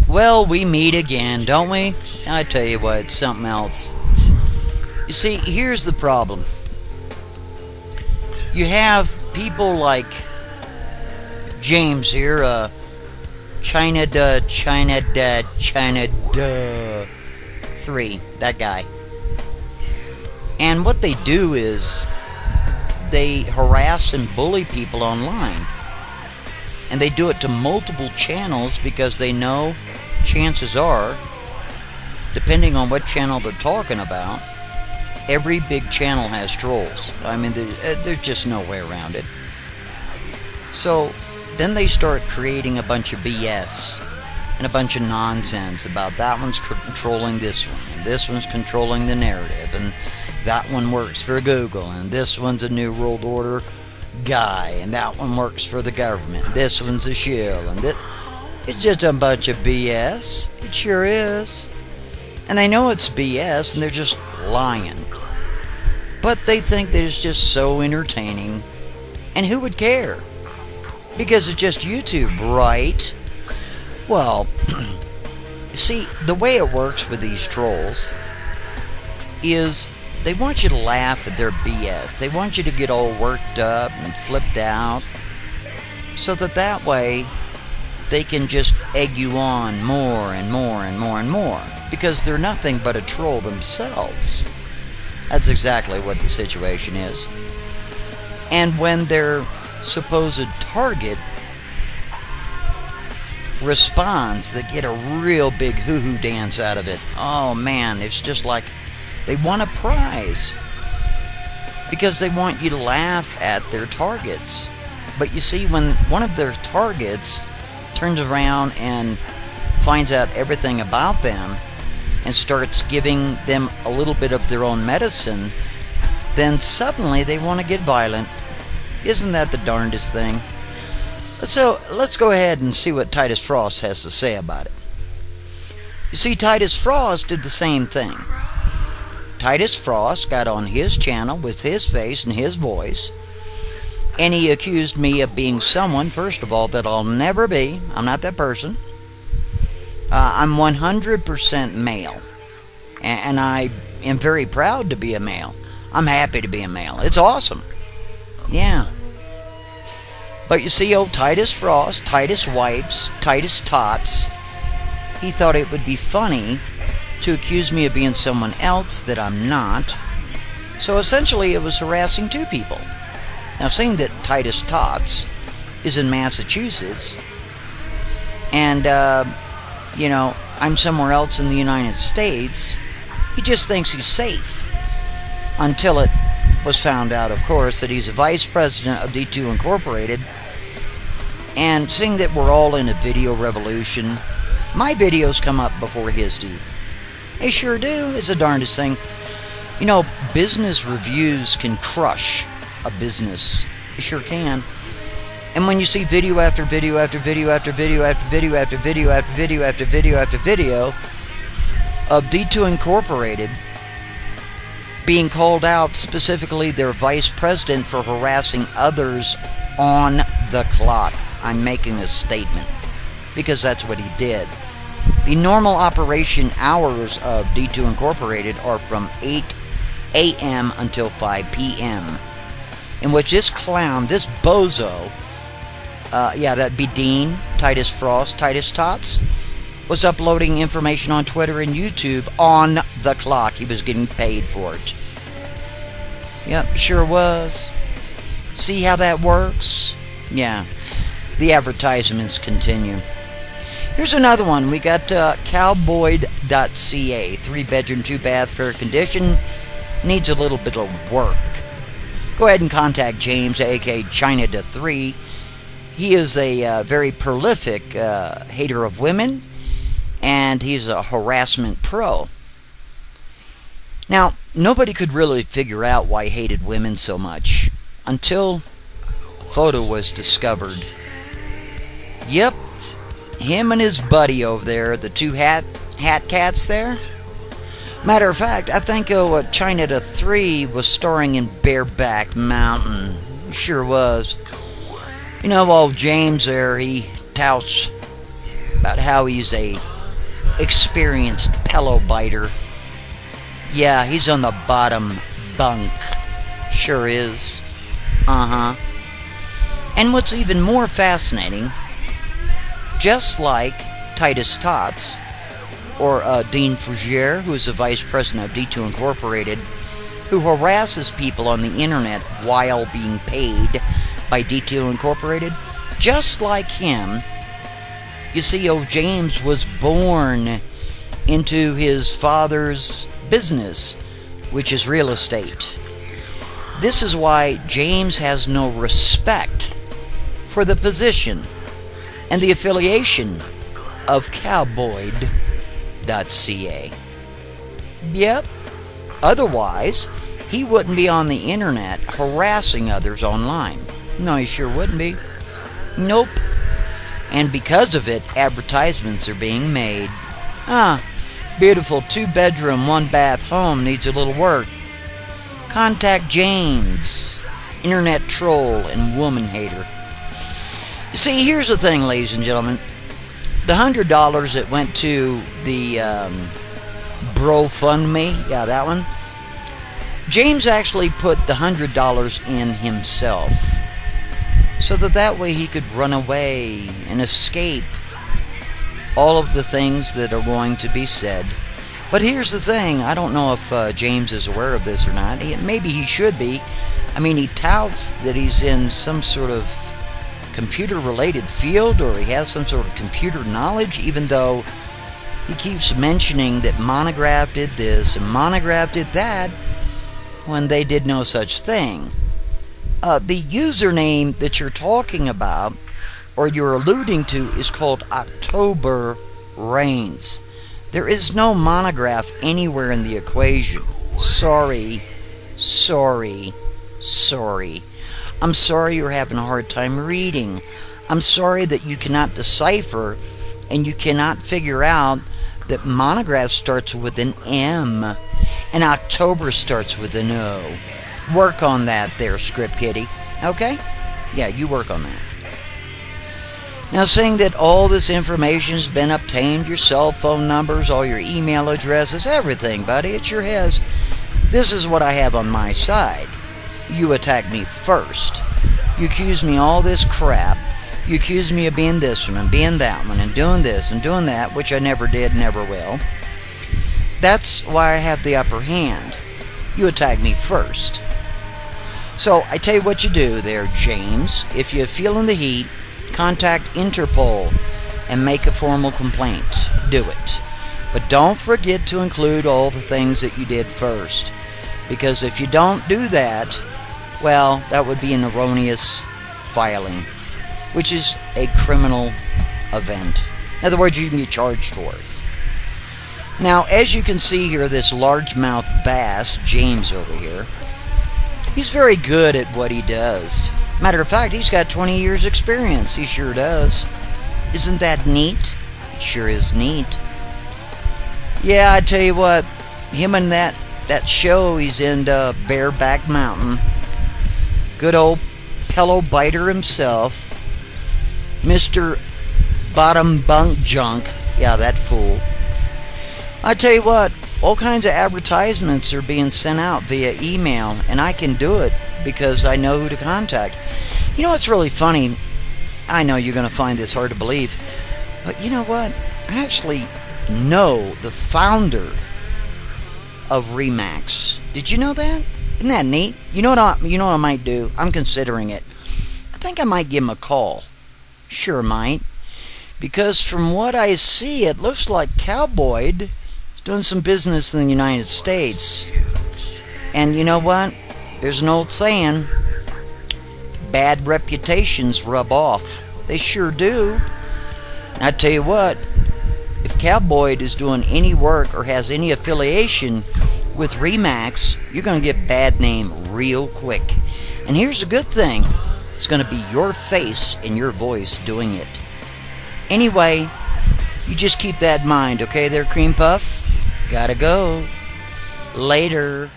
Well, we meet again, don't we? I tell you what, it's something else. You see, here's the problem. You have people like James here, China 3, that guy. And what they do is they harass and bully people online. And they do it to multiple channels because they know chances are, depending on what channel they're talking about, every big channel has trolls. I mean, there's just no way around it. So then they start creating a bunch of BS and a bunch of nonsense about that one's controlling this one, and this one's controlling the narrative, and that one works for Google, and this one's a New World Order guy, and that one works for the government. This one's a shill, and it's just a bunch of BS. It sure is. And they know it's BS, and they're just lying. But they think that it's just so entertaining, and who would care? Because it's just YouTube, right? Well, see, the way it works with these trolls is they want you to laugh at their BS. They want you to get all worked up and flipped out so that way they can just egg you on more and more and more and more because they're nothing but a troll themselves. That's exactly what the situation is. And when their supposed target responds, they get a real big hoo-hoo dance out of it. Oh man, it's just like they want a prize because they want you to laugh at their targets. But you see, when one of their targets turns around and finds out everything about them and starts giving them a little bit of their own medicine, then suddenly they want to get violent. Isn't that the darndest thing? So let's go ahead and see what Titus Frost has to say about it. You see, Titus Frost did the same thing. Titus Frost got on his channel with his face and his voice, and he accused me of being someone, first of all, that I'll never be. I'm not that person. I'm 100% male, and I am very proud to be a male. I'm happy to be a male. It's awesome. Yeah. But you see, old Titus Frost, Titus Wipes, Titus Tots, he thought it would be funny to accuse me of being someone else that I'm not. So essentially it was harassing two people. Now, seeing that Titus Tots is in Massachusetts, and, you know, I'm somewhere else in the United States, he just thinks he's safe. Until it was found out, of course, that he's a vice president of D2 Incorporated. And seeing that we're all in a video revolution, my videos come up before his do. They sure do. It's the darndest thing. You know, business reviews can crush a business. They sure can. And when you see video after video after video after video after video after video after video after video after video of D2 Incorporated being called out, specifically their vice president, for harassing others on the clock. I'm making a statement because that's what he did. The normal operation hours of D2 Incorporated are from 8 a.m. until 5 p.m. in which this clown, this bozo, yeah, that'd be Dean, Titus Frost, Titus Tots, was uploading information on Twitter and YouTube on the clock. He was getting paid for it. Yep, sure was. See how that works? Yeah, the advertisements continue. Here's another one. We got Cowboyd.ca, 3-bedroom, 2-bath, fair condition. Needs a little bit of work. Go ahead and contact James, aka China 3. He is a very prolific hater of women, and he's a harassment pro. Now, nobody could really figure out why he hated women so much until a photo was discovered. Yep, him and his buddy over there, the two hat cats there. Matter of fact, I think China 3 was starring in Bareback Mountain. Sure was. You know, old James there, he touts about how he's a experienced pillow biter. Yeah, he's on the bottom bunk. Sure is. And what's even more fascinating, just like Titus Tots, or Dean Fougere, who is the vice president of D2 Incorporated, who harasses people on the internet while being paid by D2 Incorporated, just like him, you see, James was born into his father's business, which is real estate. This is why James has no respect for the position and the affiliation of Cowboyd.ca. Yep. Otherwise, he wouldn't be on the internet harassing others online. No, he sure wouldn't be. Nope. And because of it, advertisements are being made. Beautiful 2-bedroom, 1-bath home needs a little work. Contact James, internet troll and woman hater. See, here's the thing, ladies and gentlemen. The $100 that went to the BroFundMe, yeah, that one. James actually put the $100 in himself, so that way he could run away and escape all of the things that are going to be said. But here's the thing, I don't know if James is aware of this or not. Maybe he should be. I mean, he touts that he's in some sort of computer-related field, or he has some sort of computer knowledge, even though he keeps mentioning that Montagraph did this and Montagraph did that, when they did no such thing. The username that you're talking about, or you're alluding to, is called OctoberReignz. There is no Montagraph anywhere in the equation. Sorry. I'm sorry you're having a hard time reading. I'm sorry that you cannot decipher and you cannot figure out that Montagraph starts with an M and October starts with an O. Work on that there, Script Kitty. Okay? Yeah, you work on that. Now, saying that all this information has been obtained, your cell phone numbers, all your email addresses, everything, buddy, it sure has. This is what I have on my side. You attack me first. You accuse me all this crap. You accuse me of being this one and being that one and doing this and doing that, which I never did, never will. That's why I have the upper hand. You attack me first. So, I tell you what you do there, James. If you're feeling the heat, contact Interpol and make a formal complaint. Do it. But don't forget to include all the things that you did first. Because if you don't do that, well, that would be an erroneous filing, which is a criminal event. In other words, you can be charged for it. Now, as you can see here, this largemouth bass, James over here, he's very good at what he does. Matter of fact, he's got 20 years experience. He sure does. Isn't that neat? It sure is neat. Yeah, I tell you what, him and that show he's in Bareback Mountain. Good old pillow biter himself. Mr. Bottom Bunk Junk. Yeah, that fool. I tell you what, all kinds of advertisements are being sent out via email, and I can do it because I know who to contact. You know what's really funny? I know you're going to find this hard to believe, but you know what? I actually know the founder of Remax. Did you know that? Isn't that neat? You know what I might do? I'm considering it. I think I might give him a call. Sure might. Because from what I see, it looks like Cowboyd is doing some business in the United States. And you know what? There's an old saying, bad reputations rub off. They sure do. And I tell you what, if Cowboyd is doing any work or has any affiliation with Remax, you're going to get bad name real quick. And here's the good thing. It's going to be your face and your voice doing it. Anyway, you just keep that in mind, okay there, Cream Puff? Gotta go. Later.